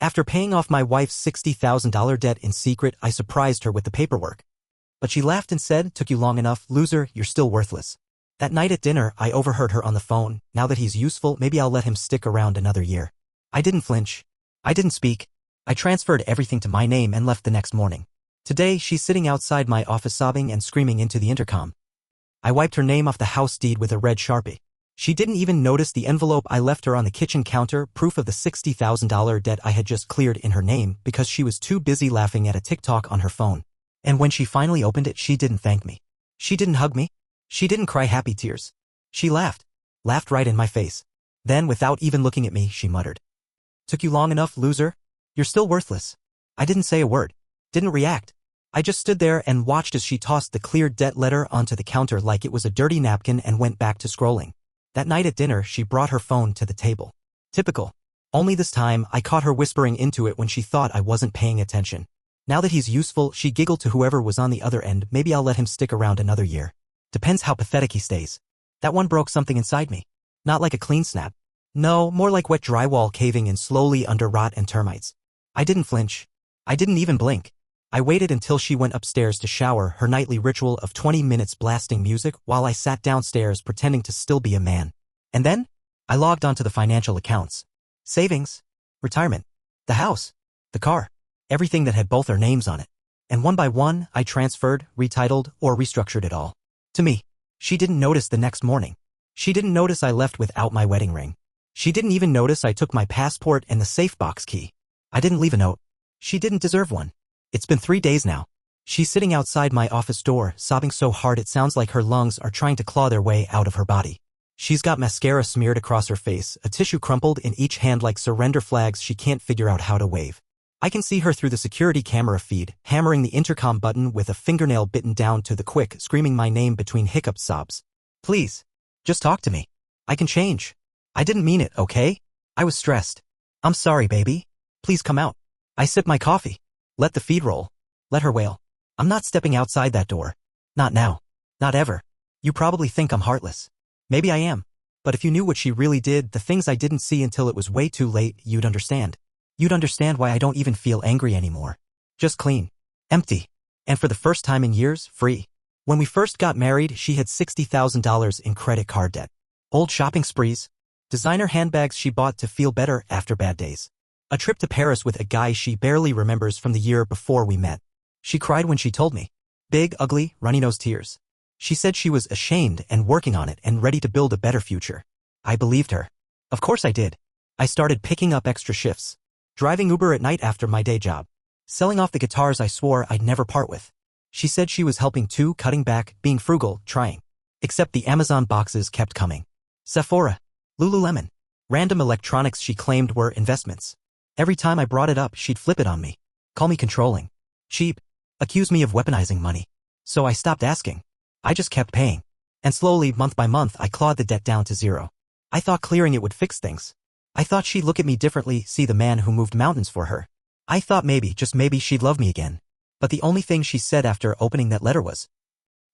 After paying off my wife's $60,000 debt in secret, I surprised her with the paperwork. But she laughed and said, "Took you long enough, loser, you're still worthless." That night at dinner, I overheard her on the phone. "Now that he's useful, maybe I'll let him stick around another year." I didn't flinch. I didn't speak. I transferred everything to my name and left the next morning. Today, she's sitting outside my office sobbing and screaming into the intercom. I wiped her name off the house deed with a red Sharpie. She didn't even notice the envelope I left her on the kitchen counter, proof of the $60,000 debt I had just cleared in her name, because she was too busy laughing at a TikTok on her phone. And when she finally opened it, she didn't thank me. She didn't hug me. She didn't cry happy tears. She laughed. Laughed right in my face. Then, without even looking at me, she muttered, "Took you long enough, loser? You're still worthless." I didn't say a word. Didn't react. I just stood there and watched as she tossed the cleared debt letter onto the counter like it was a dirty napkin and went back to scrolling. That night at dinner, she brought her phone to the table. Typical. Only this time, I caught her whispering into it when she thought I wasn't paying attention. "Now that he's useful," she giggled to whoever was on the other end, "maybe I'll let him stick around another year. Depends how pathetic he stays." That one broke something inside me. Not like a clean snap. No, more like wet drywall caving in slowly under rot and termites. I didn't flinch. I didn't even blink. I waited until she went upstairs to shower, her nightly ritual of 20 minutes blasting music, while I sat downstairs pretending to still be a man. And then, I logged onto the financial accounts. Savings. Retirement. The house. The car. Everything that had both our names on it. And one by one, I transferred, retitled, or restructured it all. To me. She didn't notice the next morning. She didn't notice I left without my wedding ring. She didn't even notice I took my passport and the safe box key. I didn't leave a note. She didn't deserve one. It's been 3 days now. She's sitting outside my office door, sobbing so hard it sounds like her lungs are trying to claw their way out of her body. She's got mascara smeared across her face, a tissue crumpled in each hand like surrender flags she can't figure out how to wave. I can see her through the security camera feed, hammering the intercom button with a fingernail bitten down to the quick, screaming my name between hiccuped sobs. "Please. Just talk to me. I can change. I didn't mean it, okay? I was stressed. I'm sorry, baby. Please come out." I sipped my coffee. Let the feed roll. Let her wail. "I'm not stepping outside that door. Not now. Not ever. You probably think I'm heartless. Maybe I am. But if you knew what she really did, the things I didn't see until it was way too late, you'd understand. You'd understand why I don't even feel angry anymore. Just clean. Empty. And for the first time in years, free. When we first got married, she had $60,000 in credit card debt. Old shopping sprees. Designer handbags she bought to feel better after bad days. A trip to Paris with a guy she barely remembers from the year before we met. She cried when she told me. Big, ugly, runny-nosed tears. She said she was ashamed and working on it and ready to build a better future. I believed her. Of course I did. I started picking up extra shifts. Driving Uber at night after my day job. Selling off the guitars I swore I'd never part with. She said she was helping too, cutting back, being frugal, trying. Except the Amazon boxes kept coming. Sephora. Lululemon. Random electronics she claimed were investments. Every time I brought it up, she'd flip it on me. Call me controlling. Cheap. Accuse me of weaponizing money. So I stopped asking. I just kept paying. And slowly, month by month, I clawed the debt down to zero. I thought clearing it would fix things. I thought she'd look at me differently, see the man who moved mountains for her. I thought maybe, just maybe, she'd love me again. But the only thing she said after opening that letter was,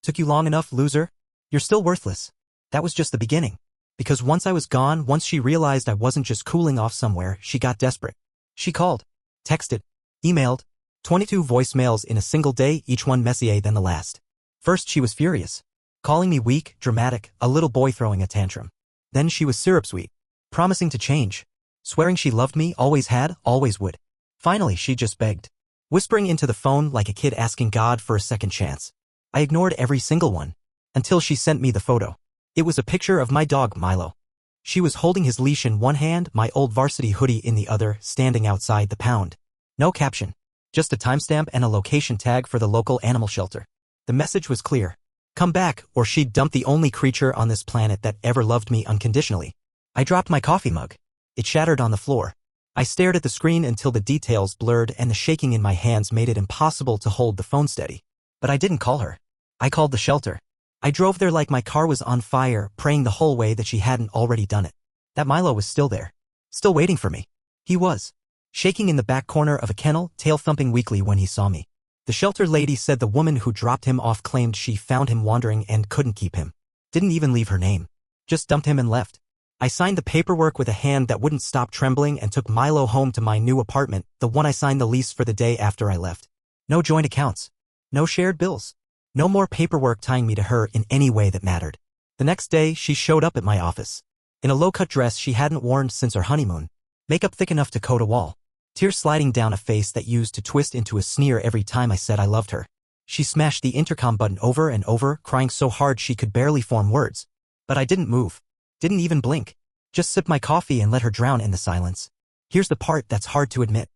"Took you long enough, loser? You're still worthless." That was just the beginning. Because once I was gone, once she realized I wasn't just cooling off somewhere, she got desperate. She called, texted, emailed, 22 voicemails in a single day, each one messier than the last. First she was furious, calling me weak, dramatic, a little boy throwing a tantrum. Then she was syrup sweet, promising to change, swearing she loved me, always had, always would. Finally she just begged, whispering into the phone like a kid asking God for a second chance. I ignored every single one, until she sent me the photo. It was a picture of my dog, Milo. She was holding his leash in one hand, my old varsity hoodie in the other, standing outside the pound. No caption. Just a timestamp and a location tag for the local animal shelter. The message was clear. Come back, or she'd dump the only creature on this planet that ever loved me unconditionally. I dropped my coffee mug. It shattered on the floor. I stared at the screen until the details blurred and the shaking in my hands made it impossible to hold the phone steady. But I didn't call her. I called the shelter. I drove there like my car was on fire, praying the whole way that she hadn't already done it. That Milo was still there. Still waiting for me. He was. Shaking in the back corner of a kennel, tail thumping weakly when he saw me. The shelter lady said the woman who dropped him off claimed she found him wandering and couldn't keep him. Didn't even leave her name. Just dumped him and left. I signed the paperwork with a hand that wouldn't stop trembling and took Milo home to my new apartment, the one I signed the lease for the day after I left. No joint accounts. No shared bills. No more paperwork tying me to her in any way that mattered. The next day, she showed up at my office. In a low-cut dress she hadn't worn since our honeymoon. Makeup thick enough to coat a wall. Tears sliding down a face that used to twist into a sneer every time I said I loved her. She smashed the intercom button over and over, crying so hard she could barely form words. But I didn't move. Didn't even blink. Just sipped my coffee and let her drown in the silence. Here's the part that's hard to admit.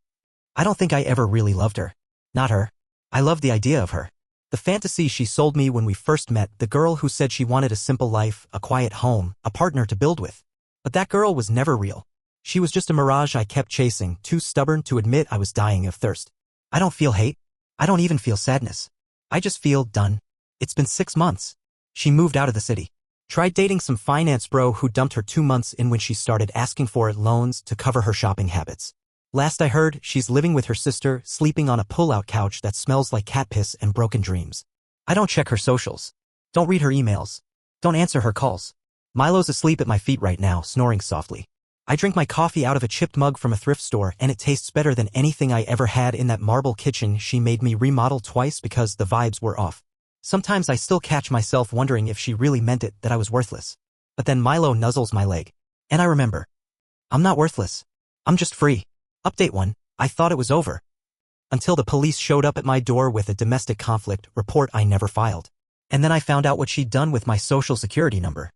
I don't think I ever really loved her. Not her. I loved the idea of her. The fantasy she sold me when we first met, the girl who said she wanted a simple life, a quiet home, a partner to build with. But that girl was never real. She was just a mirage I kept chasing, too stubborn to admit I was dying of thirst. I don't feel hate. I don't even feel sadness. I just feel done. It's been 6 months. She moved out of the city. Tried dating some finance bro who dumped her 2 months in when she started asking for loans to cover her shopping habits. Last I heard, she's living with her sister, sleeping on a pull-out couch that smells like cat piss and broken dreams. I don't check her socials. Don't read her emails. Don't answer her calls. Milo's asleep at my feet right now, snoring softly. I drink my coffee out of a chipped mug from a thrift store, and it tastes better than anything I ever had in that marble kitchen she made me remodel twice because the vibes were off. Sometimes I still catch myself wondering if she really meant it, that I was worthless. But then Milo nuzzles my leg. And I remember. I'm not worthless. I'm just free. Update 1. I thought it was over. Until the police showed up at my door with a domestic conflict report I never filed. And then I found out what she'd done with my social security number.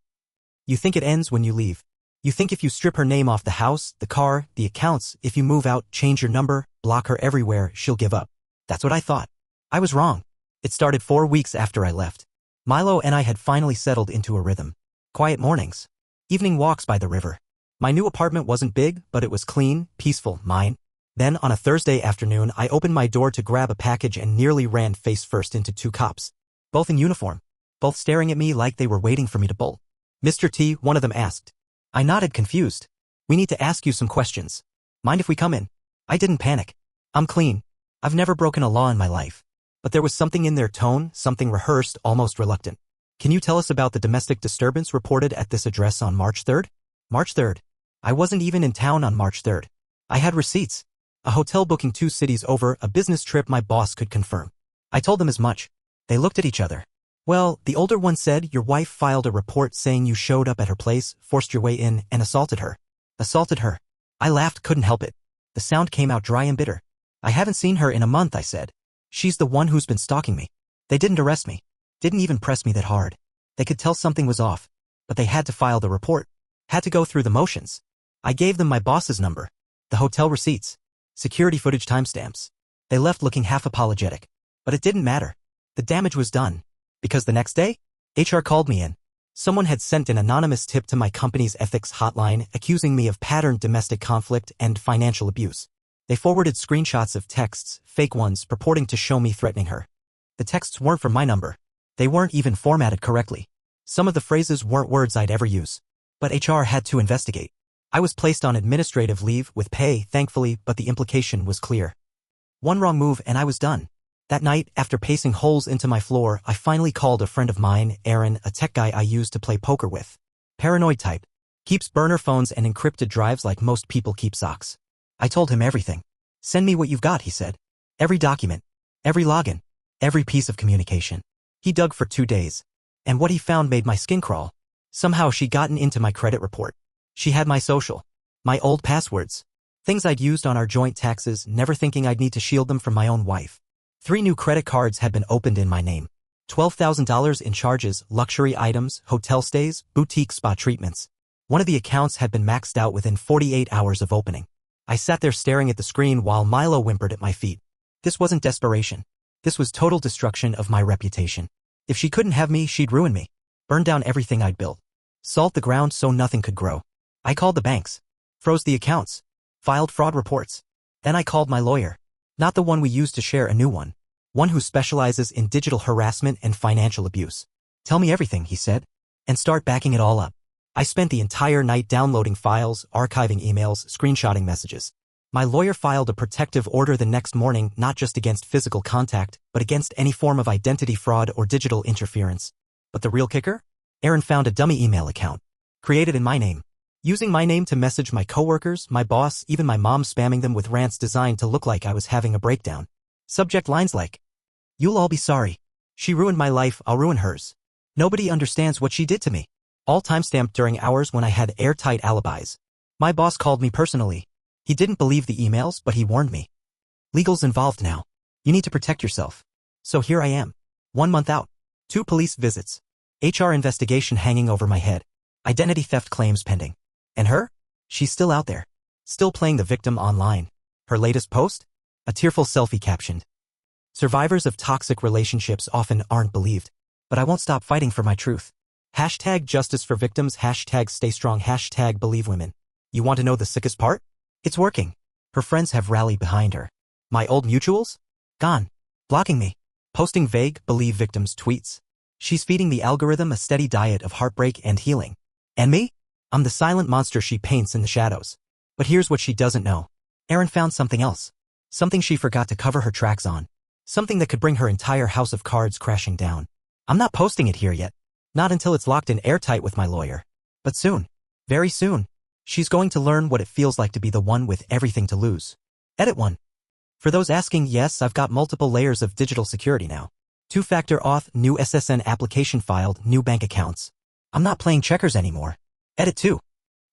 You think it ends when you leave. You think if you strip her name off the house, the car, the accounts, if you move out, change your number, block her everywhere, she'll give up. That's what I thought. I was wrong. It started 4 weeks after I left. Milo and I had finally settled into a rhythm. Quiet mornings. Evening walks by the river. My new apartment wasn't big, but it was clean, peaceful, mine. Then, on a Thursday afternoon, I opened my door to grab a package and nearly ran face first into 2 cops. Both in uniform. Both staring at me like they were waiting for me to bolt. Mr. T, one of them asked. I nodded, confused. We need to ask you some questions. Mind if we come in? I didn't panic. I'm clean. I've never broken a law in my life. But there was something in their tone, something rehearsed, almost reluctant. Can you tell us about the domestic disturbance reported at this address on March 3rd? March 3rd. I wasn't even in town on March 3rd. I had receipts. A hotel booking 2 cities over, a business trip my boss could confirm. I told them as much. They looked at each other. Well, the older one said your wife filed a report saying you showed up at her place, forced your way in, and assaulted her. Assaulted her. I laughed, couldn't help it. The sound came out dry and bitter. I haven't seen her in a month, I said. She's the one who's been stalking me. They didn't arrest me. Didn't even press me that hard. They could tell something was off. But they had to file the report. Had to go through the motions. I gave them my boss's number. The hotel receipts. Security footage timestamps. They left looking half apologetic. But it didn't matter. The damage was done. Because the next day, HR called me in. Someone had sent an anonymous tip to my company's ethics hotline accusing me of patterned domestic conflict and financial abuse. They forwarded screenshots of texts, fake ones, purporting to show me threatening her. The texts weren't from my number. They weren't even formatted correctly. Some of the phrases weren't words I'd ever use. But HR had to investigate. I was placed on administrative leave with pay, thankfully, but the implication was clear. One wrong move and I was done. That night, after pacing holes into my floor, I finally called a friend of mine, Aaron, a tech guy I used to play poker with. Paranoid type. Keeps burner phones and encrypted drives like most people keep socks. I told him everything. Send me what you've got, he said. Every document. Every login. Every piece of communication. He dug for 2 days. And what he found made my skin crawl. Somehow she'd gotten into my credit report. She had my social. My old passwords. Things I'd used on our joint taxes, never thinking I'd need to shield them from my own wife. 3 new credit cards had been opened in my name. $12,000 in charges, luxury items, hotel stays, boutique spa treatments. One of the accounts had been maxed out within 48 hours of opening. I sat there staring at the screen while Milo whimpered at my feet. This wasn't desperation. This was total destruction of my reputation. If she couldn't have me, she'd ruin me. Burn down everything I'd built. Salt the ground so nothing could grow. I called the banks. Froze the accounts. Filed fraud reports. Then I called my lawyer. Not the one we used to share, a new one. One who specializes in digital harassment and financial abuse. Tell me everything, he said. And start backing it all up. I spent the entire night downloading files, archiving emails, screenshotting messages. My lawyer filed a protective order the next morning, not just against physical contact, but against any form of identity fraud or digital interference. But the real kicker? Aaron found a dummy email account. Created in my name. Using my name to message my coworkers, my boss, even my mom, spamming them with rants designed to look like I was having a breakdown. Subject lines like, "You'll all be sorry. She ruined my life, I'll ruin hers. Nobody understands what she did to me." All timestamped during hours when I had airtight alibis. My boss called me personally. He didn't believe the emails, but he warned me. "Legal's involved now. You need to protect yourself." So here I am. 1 month out. 2 police visits. HR investigation hanging over my head. Identity theft claims pending. And her? She's still out there. Still playing the victim online. Her latest post? A tearful selfie captioned, "Survivors of toxic relationships often aren't believed. But I won't stop fighting for my truth. Hashtag justice for victims, hashtag stay strong, hashtag believe women." You want to know the sickest part? It's working. Her friends have rallied behind her. My old mutuals? Gone. Blocking me. Posting vague, believe victims tweets. She's feeding the algorithm a steady diet of heartbreak and healing. And me? I'm the silent monster she paints in the shadows. But here's what she doesn't know. Erin found something else. Something she forgot to cover her tracks on. Something that could bring her entire house of cards crashing down. I'm not posting it here yet. Not until it's locked in airtight with my lawyer. But soon. Very soon. She's going to learn what it feels like to be the one with everything to lose. Edit 1. For those asking, yes, I've got multiple layers of digital security now. 2-factor auth, new SSN application filed, new bank accounts. I'm not playing checkers anymore. Edit 2.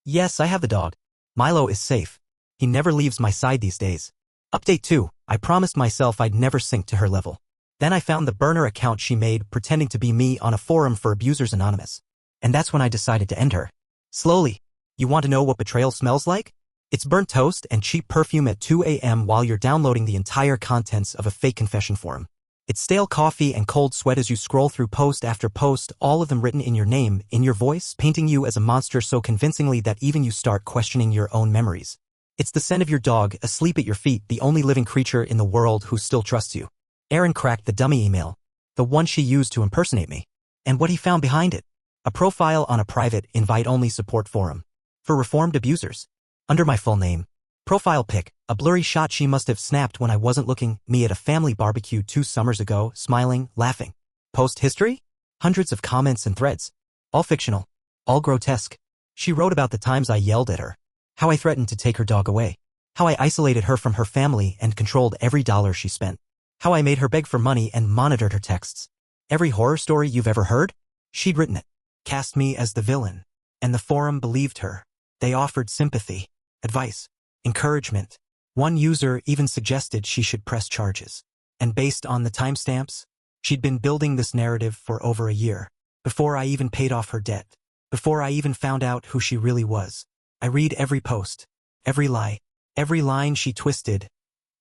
Yes, I have the dog. Milo is safe. He never leaves my side these days. Update 2. I promised myself I'd never sink to her level. Then I found the burner account she made pretending to be me on a forum for Abusers Anonymous. And that's when I decided to end her. Slowly. You want to know what betrayal smells like? It's burnt toast and cheap perfume at 2 a.m. while you're downloading the entire contents of a fake confession forum. It's stale coffee and cold sweat as you scroll through post after post, all of them written in your name, in your voice, painting you as a monster so convincingly that even you start questioning your own memories. It's the scent of your dog, asleep at your feet, the only living creature in the world who still trusts you. Erin cracked the dummy email, the one she used to impersonate me. And what he found behind it? A profile on a private, invite-only support forum. For reformed abusers. Under my full name. Profile pic, a blurry shot she must have snapped when I wasn't looking, me at a family barbecue 2 summers ago, smiling, laughing. Post history? Hundreds of comments and threads. All fictional. All grotesque. She wrote about the times I yelled at her. How I threatened to take her dog away. How I isolated her from her family and controlled every dollar she spent. How I made her beg for money and monitored her texts. Every horror story you've ever heard? She'd written it. Cast me as the villain. And the forum believed her. They offered sympathy, advice, encouragement. One user even suggested she should press charges. And based on the timestamps, she'd been building this narrative for over a year. Before I even paid off her debt. Before I even found out who she really was. I read every post, every lie, every line she twisted,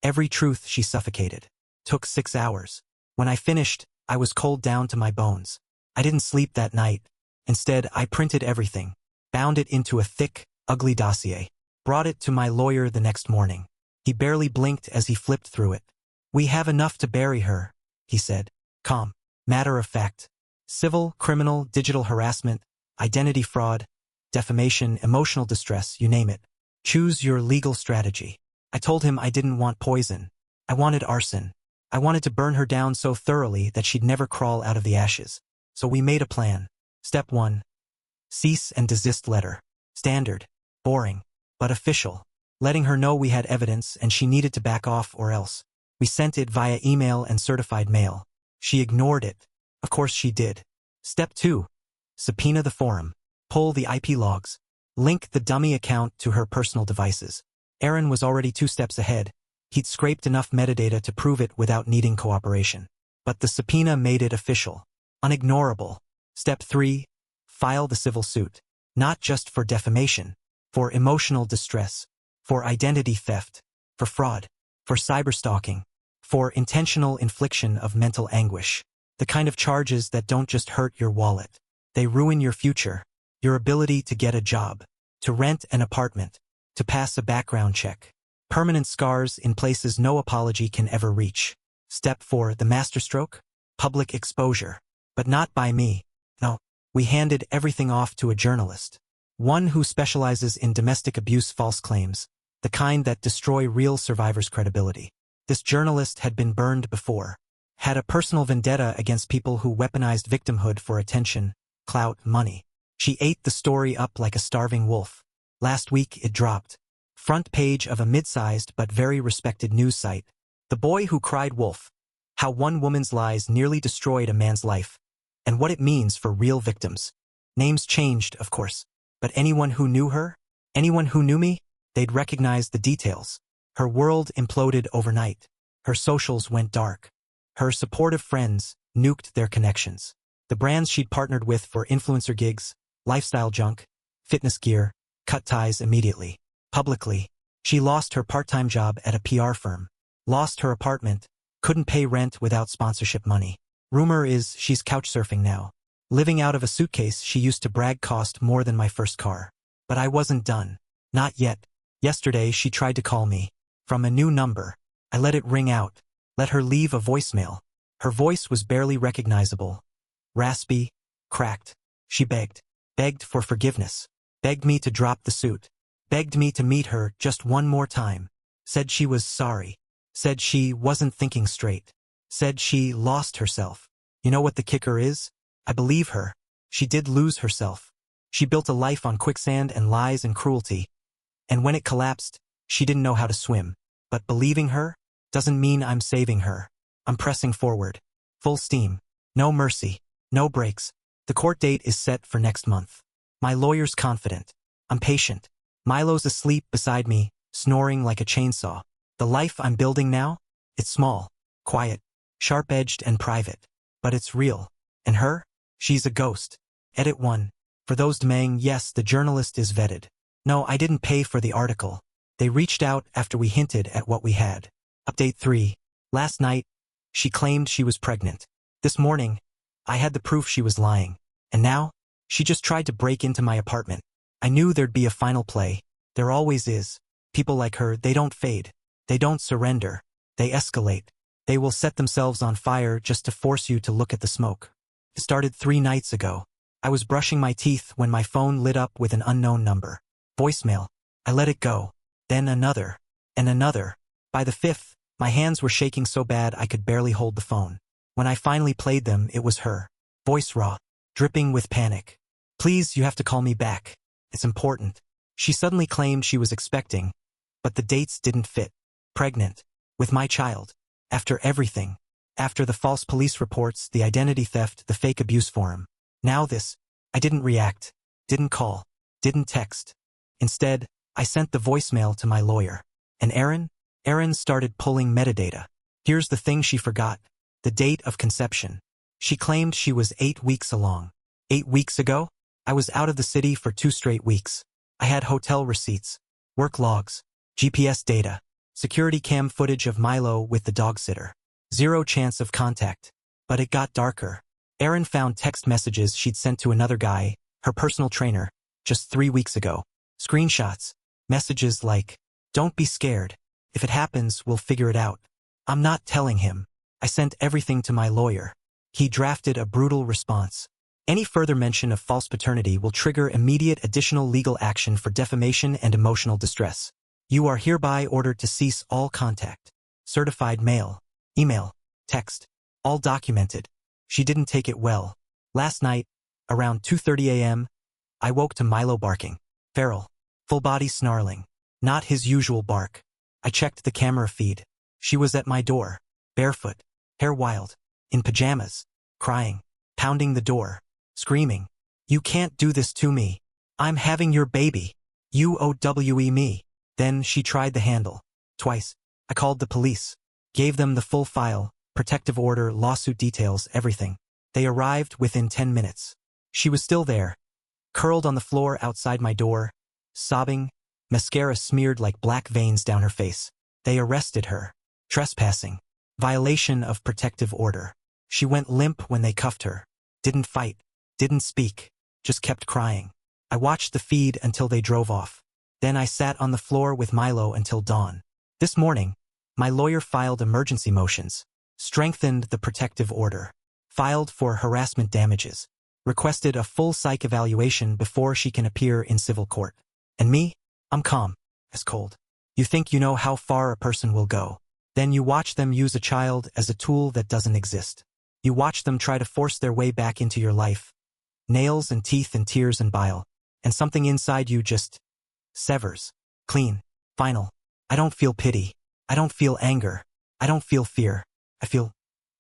every truth she suffocated. Took 6 hours. When I finished, I was cold down to my bones. I didn't sleep that night. Instead, I printed everything, bound it into a thick, ugly dossier, brought it to my lawyer the next morning. He barely blinked as he flipped through it. "We have enough to bury her," he said. Calm, matter of fact. Civil, criminal, digital harassment, identity fraud, defamation, emotional distress, you name it. Choose your legal strategy. I told him I didn't want poison. I wanted arson. I wanted to burn her down so thoroughly that she'd never crawl out of the ashes. So we made a plan. Step 1. Cease and desist letter. Standard. Boring. But official. Letting her know we had evidence and she needed to back off or else. We sent it via email and certified mail. She ignored it. Of course she did. Step 2. Subpoena the forum. Pull the IP logs. Link the dummy account to her personal devices. Erin was already 2 steps ahead. He'd scraped enough metadata to prove it without needing cooperation. But the subpoena made it official. Unignorable. Step 3. File the civil suit. Not just for defamation. For emotional distress. For identity theft. For fraud. For cyberstalking. For intentional infliction of mental anguish. The kind of charges that don't just hurt your wallet. They ruin your future. Your ability to get a job. To rent an apartment. To pass a background check. Permanent scars in places no apology can ever reach. Step 4. The masterstroke? Public exposure. But not by me. No. We handed everything off to a journalist. One who specializes in domestic abuse false claims. The kind that destroy real survivors' credibility. This journalist had been burned before. Had a personal vendetta against people who weaponized victimhood for attention, clout, money. She ate the story up like a starving wolf. Last week it dropped. Front page of a mid-sized but very respected news site. The boy who cried wolf. How one woman's lies nearly destroyed a man's life. And what it means for real victims. Names changed, of course. But anyone who knew her? Anyone who knew me? They'd recognize the details. Her world imploded overnight. Her socials went dark. Her supportive friends nuked their connections. The brands she'd partnered with for influencer gigs, lifestyle junk, fitness gear, cut ties immediately. Publicly, she lost her part-time job at a PR firm. Lost her apartment, couldn't pay rent without sponsorship money. Rumor is she's couchsurfing now. Living out of a suitcase she used to brag cost more than my first car. But I wasn't done. Not yet. Yesterday she tried to call me. From a new number. I let it ring out. Let her leave a voicemail. Her voice was barely recognizable. Raspy, cracked. She begged. Begged for forgiveness. Begged me to drop the suit. Begged me to meet her just one more time. Said she was sorry. Said she wasn't thinking straight. Said she lost herself. You know what the kicker is? I believe her. She did lose herself. She built a life on quicksand and lies and cruelty. And when it collapsed, she didn't know how to swim. But believing her doesn't mean I'm saving her. I'm pressing forward. Full steam. No mercy. No breaks. The court date is set for next month. My lawyer's confident. I'm patient. Milo's asleep beside me, snoring like a chainsaw. The life I'm building now? It's small, quiet, sharp-edged and private. But it's real. And her? She's a ghost. Edit 1. For those demanding, yes, the journalist is vetted. No, I didn't pay for the article. They reached out after we hinted at what we had. Update 3. Last night, she claimed she was pregnant. This morning, I had the proof she was lying. And now, she just tried to break into my apartment. I knew there'd be a final play. There always is. People like her, they don't fade. They don't surrender. They escalate. They will set themselves on fire just to force you to look at the smoke. It started 3 nights ago. I was brushing my teeth when my phone lit up with an unknown number. Voicemail. I let it go. Then another. And another. By the 5th, my hands were shaking so bad I could barely hold the phone. When I finally played them, it was her. Voice raw. Dripping with panic. Please, you have to call me back. It's important. She suddenly claimed she was expecting, but the dates didn't fit. Pregnant. With my child. After everything. After the false police reports, the identity theft, the fake abuse forum. Now this. I didn't react. Didn't call. Didn't text. Instead, I sent the voicemail to my lawyer. And Erin started pulling metadata. Here's the thing she forgot. The date of conception. She claimed she was 8 weeks along. 8 weeks ago? I was out of the city for 2 straight weeks. I had hotel receipts, work logs, GPS data, security cam footage of Milo with the dog sitter. 0 chance of contact. But it got darker. Erin found text messages she'd sent to another guy, her personal trainer, just 3 weeks ago. Screenshots. Messages like, "Don't be scared. If it happens, we'll figure it out." I'm not telling him. I sent everything to my lawyer. He drafted a brutal response. Any further mention of false paternity will trigger immediate additional legal action for defamation and emotional distress. You are hereby ordered to cease all contact. Certified mail, email, text, all documented. She didn't take it well. Last night, around 2:30 a.m., I woke to Milo barking. Feral, full body snarling. Not his usual bark. I checked the camera feed. She was at my door, barefoot, hair wild, in pajamas, crying, pounding the door, screaming, "You can't do this to me. I'm having your baby. UOWE me." Then she tried the handle. Twice. I called the police. Gave them the full file, protective order, lawsuit details, everything. They arrived within 10 minutes. She was still there, curled on the floor outside my door, sobbing, mascara smeared like black veins down her face. They arrested her. Trespassing. Violation of protective order. She went limp when they cuffed her. Didn't fight. Didn't speak. Just kept crying. I watched the feed until they drove off. Then I sat on the floor with Milo until dawn. This morning, my lawyer filed emergency motions, strengthened the protective order, filed for harassment damages, requested a full psych evaluation before she can appear in civil court. And me? I'm calm, as cold. You think you know how far a person will go. Then you watch them use a child as a tool that doesn't exist. You watch them try to force their way back into your life. Nails and teeth and tears and bile. And something inside you just severs. Clean. Final. I don't feel pity. I don't feel anger. I don't feel fear. I feel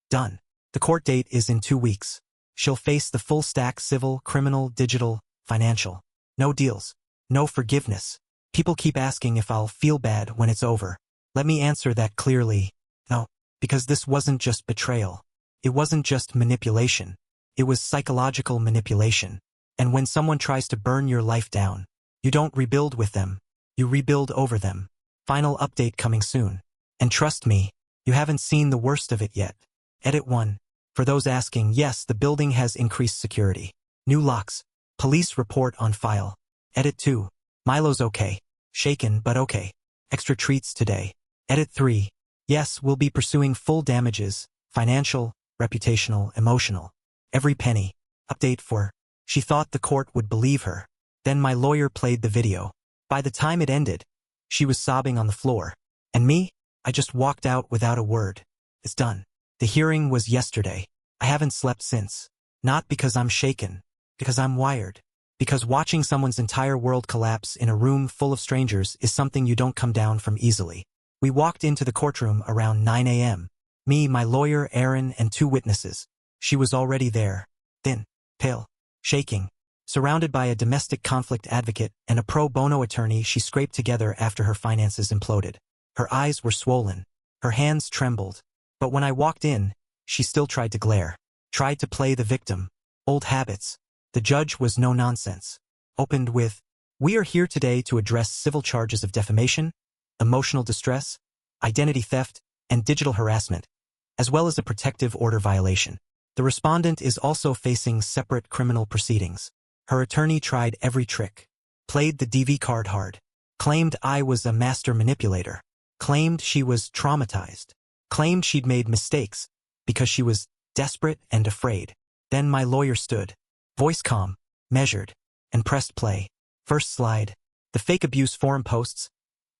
done. The court date is in 2 weeks. She'll face the full stack: civil, criminal, digital, financial. No deals. No forgiveness. People keep asking if I'll feel bad when it's over. Let me answer that clearly. No. Because this wasn't just betrayal. It wasn't just manipulation. It was psychological manipulation. And when someone tries to burn your life down, you don't rebuild with them. You rebuild over them. Final update coming soon. And trust me, you haven't seen the worst of it yet. Edit 1. For those asking, yes, the building has increased security. New locks. Police report on file. Edit 2. Milo's okay. Shaken, but okay. Extra treats today. Edit 3. Yes, we'll be pursuing full damages. Financial, reputational, emotional. Every penny. Update 4. She thought the court would believe her. Then my lawyer played the video. By the time it ended, she was sobbing on the floor. And me? I just walked out without a word. It's done. The hearing was yesterday. I haven't slept since. Not because I'm shaken. Because I'm wired. Because watching someone's entire world collapse in a room full of strangers is something you don't come down from easily. We walked into the courtroom around 9 a.m. Me, my lawyer, Aaron, and 2 witnesses. She was already there. Thin, pale, shaking. Surrounded by a domestic conflict advocate and a pro bono attorney she scraped together after her finances imploded. Her eyes were swollen. Her hands trembled. But when I walked in, she still tried to glare. Tried to play the victim. Old habits. The judge was no nonsense. Opened with, "We are here today to address civil charges of defamation, emotional distress, identity theft, and digital harassment, as well as a protective order violation. The respondent is also facing separate criminal proceedings." Her attorney tried every trick. Played the DV card hard. Claimed I was a master manipulator. Claimed she was traumatized. Claimed she'd made mistakes because she was desperate and afraid. Then my lawyer stood, voice calm, measured, and pressed play. First slide. The fake abuse forum posts.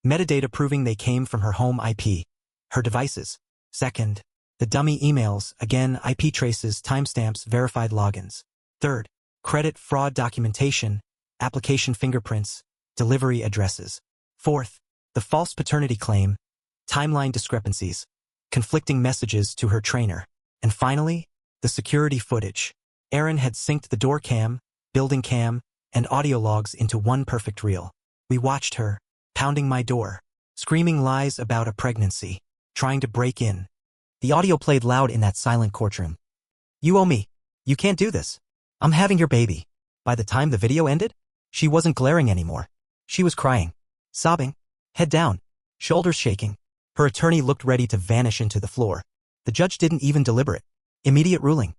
Metadata proving they came from her home IP. Her devices. Second. The dummy emails, again IP traces, timestamps, verified logins. Third. Credit fraud documentation, application fingerprints, delivery addresses. Fourth. The false paternity claim, timeline discrepancies, conflicting messages to her trainer. And finally, the security footage. Aaron had synced the door cam, building cam, and audio logs into one perfect reel. We watched her, pounding my door, screaming lies about a pregnancy, trying to break in. The audio played loud in that silent courtroom. "You owe me. You can't do this. I'm having your baby." By the time the video ended, she wasn't glaring anymore. She was crying, sobbing, head down, shoulders shaking. Her attorney looked ready to vanish into the floor. The judge didn't even deliberate. Immediate ruling.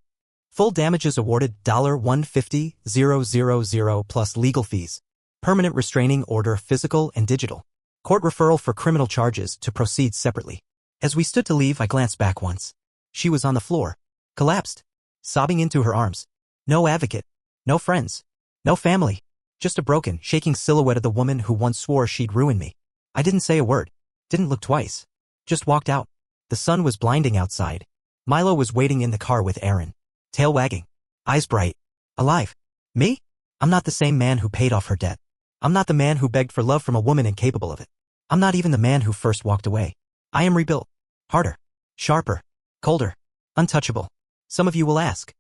Full damages awarded $150,000 plus legal fees. Permanent restraining order, physical and digital. Court referral for criminal charges to proceed separately. As we stood to leave, I glanced back once. She was on the floor, collapsed, sobbing into her arms. No advocate, no friends, no family. Just a broken, shaking silhouette of the woman who once swore she'd ruin me. I didn't say a word, didn't look twice. Just walked out. The sun was blinding outside. Milo was waiting in the car with Aaron. Tail wagging, eyes bright, alive. Me? I'm not the same man who paid off her debt. I'm not the man who begged for love from a woman incapable of it. I'm not even the man who first walked away. I am rebuilt. Harder, sharper, colder, untouchable. Some of you will ask,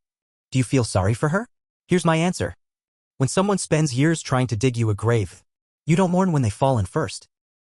do you feel sorry for her? Here's my answer. When someone spends years trying to dig you a grave, you don't mourn when they fall in first.